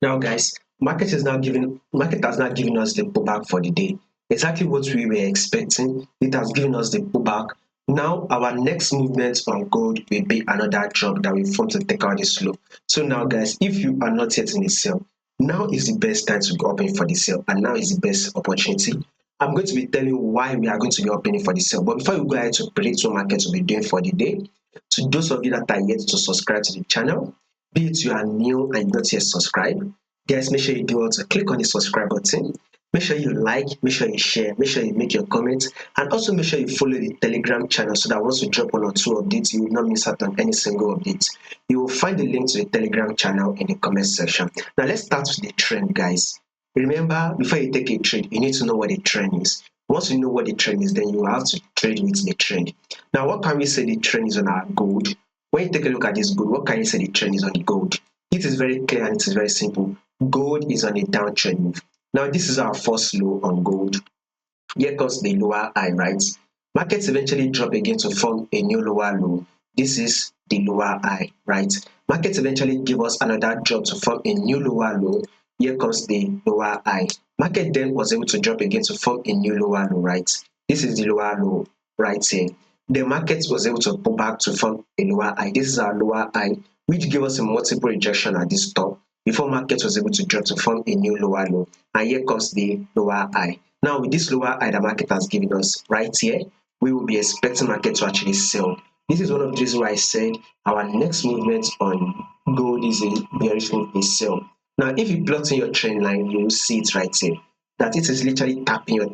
Now, guys, market has now given us the pullback for the day. Exactly what we were expecting. It has given us the pullback. Now, our next movement on gold will be another drop that we want to take out this low. So now, guys, if you are not yet in the sale, now is the best time to go open for the sale, and now is the best opportunity. I'm going to be telling you why we are going to be opening for the sale. But before we go ahead to predict what market will be doing for the day, to those of you that are yet to subscribe to the channel, be it you are new and not yet subscribed, guys, make sure you do also click on the subscribe button. Make sure you like, make sure you share, make sure you make your comments, and also make sure you follow the Telegram channel so that once we drop one or two updates, you will not miss out on any single update. You will find the link to the Telegram channel in the comment section. Now let's start with the trend, guys. Remember, before you take a trade, you need to know what the trend is. Once you know what the trend is, then you have to trade with the trend. Now, what can we say the trend is on our gold? When you take a look at this gold, what can you say the trend is on the gold? It is very clear and it is very simple. Gold is on a downtrend move. Now, this is our first low on gold. Here comes the lower high, right? Markets eventually drop again to form a new lower low. This is the lower high, right? Markets eventually give us another drop to form a new lower low. Here comes the lower high. Market then was able to drop again to form a new lower low, right? This is the lower low right here. The market was able to pull back to form a lower high. This is our lower high, which gave us a multiple rejection at this top before market was able to drop to form a new lower low. And here comes the lower high. Now, with this lower high the market has given us right here, we will be expecting market to actually sell. This is one of the reasons why I said our next movement on gold is a bearish move, a sell. Now, if you plot in your trend line, you will see it right here. That it is literally tapping your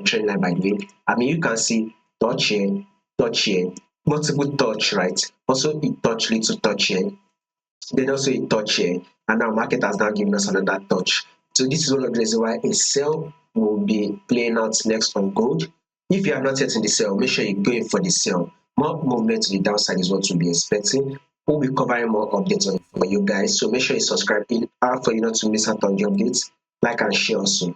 trend line, by the way. I mean, you can see touch here, multiple touch, right? Also, a touch, little touch here. Then also a touch here, and now market has now given us another touch. So this is one of the reasons why a sell will be playing out next on gold. If you are not yet in the sell, make sure you go in for the sell. More movement to the downside is what we'll be expecting. We'll be covering more updates on for you guys. So make sure you subscribe in order for you not to miss out on the updates. Like and share also.